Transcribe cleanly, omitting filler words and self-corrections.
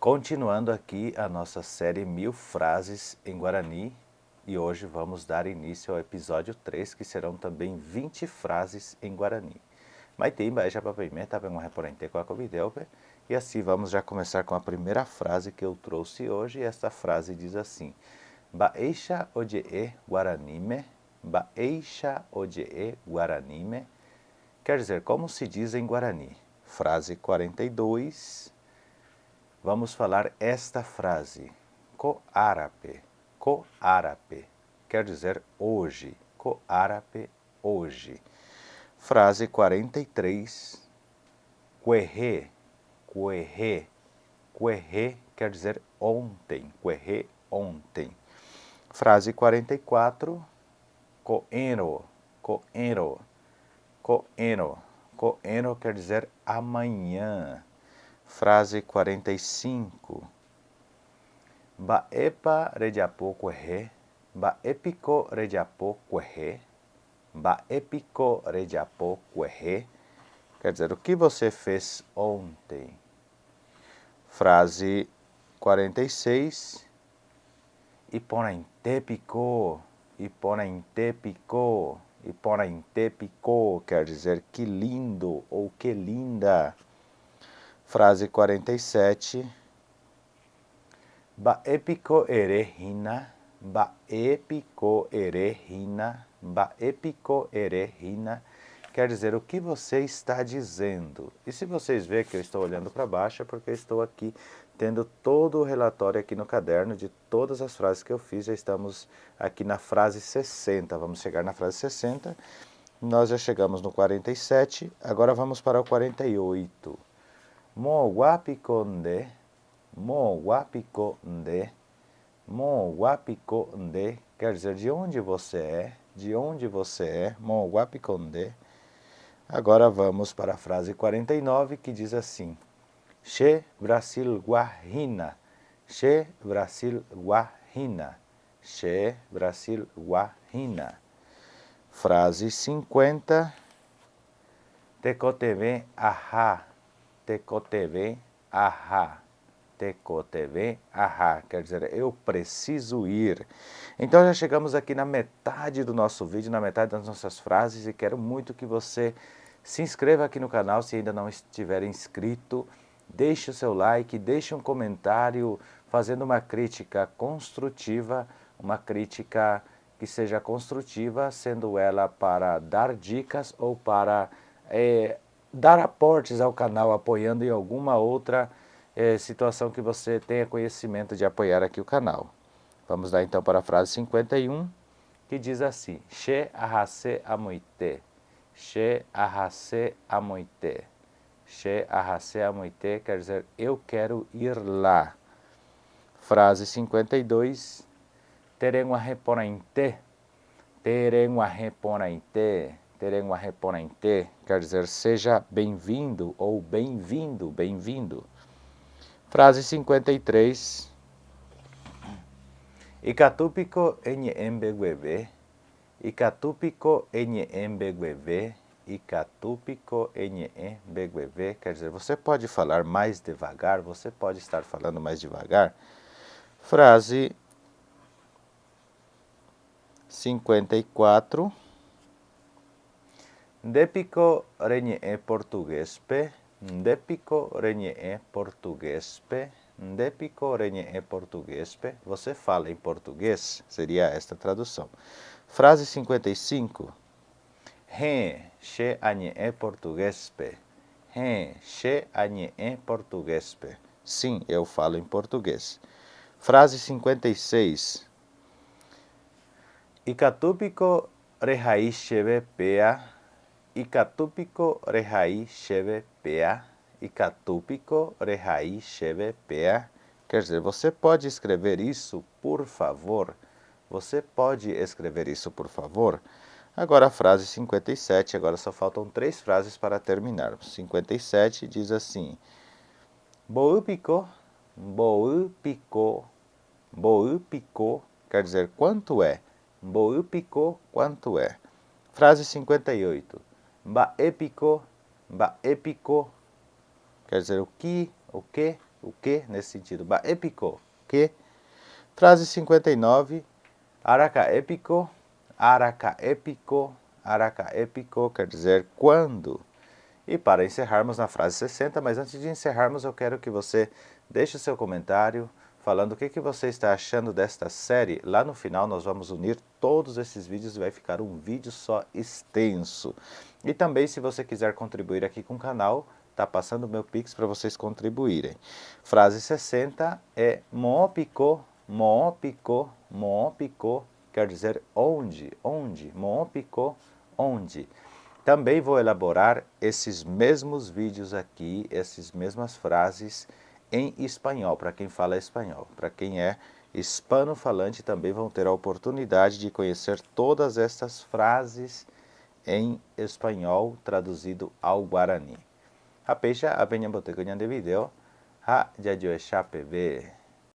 Continuando aqui a nossa série 1000 frases em Guarani, e hoje vamos dar início ao episódio 3, que serão também 20 frases em Guarani. Maitimba já papimenta bem uma reporente com a covideupe, e assim vamos já começar com a primeira frase que eu trouxe hoje, e esta frase diz assim: Baeixa ojee Guaranime, Baeixa ojee Guaranime, quer dizer, como se diz em Guarani. Frase 42. Vamos falar esta frase: coárape, coárape, quer dizer hoje, coárape, hoje. Frase 43, cuerré, cuerré, cuerré, quer dizer ontem, cuerré, ontem. Frase 44, coeno, coeno, coeno, coeno quer dizer amanhã. Frase 45. Baepa rejapo cuerré, baepico rejapo cuerré, baepico rejapo cuerré, quer dizer, o que você fez ontem? Frase 46. Iponainte picou, Iponainte picou, Iponainte picou, quer dizer, que lindo ou que linda. Frase 47. Baepico erehina, baepico erehina, baepico erehina, quer dizer, o que você está dizendo? E se vocês verem que eu estou olhando para baixo, é porque eu estou aqui tendo todo o relatório aqui no caderno de todas as frases que eu fiz. Já estamos aqui na frase 60, vamos chegar na frase 60. Nós já chegamos no 47, agora vamos para o 48. Mo guapiconde, mo guapiconde, mo guapiconde, quer dizer, de onde você é, de onde você é, mo guapiconde. Agora vamos para a frase 49, que diz assim: Che Brasil Guarrina, Che Brasil Guarrina, Che Brasil Guarrina. Frase 50, Tecoteve ahá, Tecoteve ahá, Tecoteve ahá, quer dizer, eu preciso ir. Então já chegamos aqui na metade do nosso vídeo, na metade das nossas frases, e quero muito que você se inscreva aqui no canal se ainda não estiver inscrito. Deixe o seu like, deixe um comentário fazendo uma crítica construtiva, uma crítica que seja construtiva, sendo ela para dar dicas ou para dar aportes ao canal, apoiando em alguma outra situação que você tenha conhecimento de apoiar aqui o canal. Vamos lá então para a frase 51, que diz assim: Che arrase amoite, Che arrase amoite, Che arrase amoite, quer dizer, eu quero ir lá. Frase 52, Terengua reponainte, Terengua reponainte, Terengua reponainte, quer dizer, seja bem-vindo ou bem-vindo, bem-vindo. Frase 53, Icatupico enyeembeguebe, Icatupico enyeembeguebe, Icatupico enyeembeguebe, quer dizer, você pode falar mais devagar, você pode estar falando mais devagar. Frase 54, Depico renye portuguespe, Depico renye portuguespe, Depico renye portuguespe. Você fala em português? Seria esta tradução. Frase 55. He, che anye portuguespe. He, che anye portuguespe. Sim, eu falo em português. Frase 56. Icatupico rehai cheve pea, Icatupico rehai cheve pea, Icatupico rehai cheve pea. Quer dizer, você pode escrever isso, por favor? Você pode escrever isso, por favor? Agora a frase 57, agora só faltam 3 frases para terminarmos. 57 diz assim: Boupico, boupico, boupico, quer dizer, quanto é? Boupico, quanto é? Frase 58. Baepico, baepico, quer dizer, o que, o que nesse sentido, ba épico, que. Frase 59, araca épico, quer dizer quando. E para encerrarmos na frase 60, mas antes de encerrarmos eu quero que você deixe o seu comentário falando o que você está achando desta série. Lá no final nós vamos unir todos esses vídeos e vai ficar um vídeo só extenso. E também se você quiser contribuir aqui com o canal, tá passando o meu Pix para vocês contribuírem. Frase 60 é moopiko, quer dizer onde, moopiko, onde. Também vou elaborar esses mesmos vídeos aqui, essas mesmas frases em espanhol, para quem fala espanhol. Para quem é hispano-falante também vão ter a oportunidade de conhecer todas estas frases em espanhol traduzido ao guarani. Hapeisha apeña botecoña de video, ha yayo pv.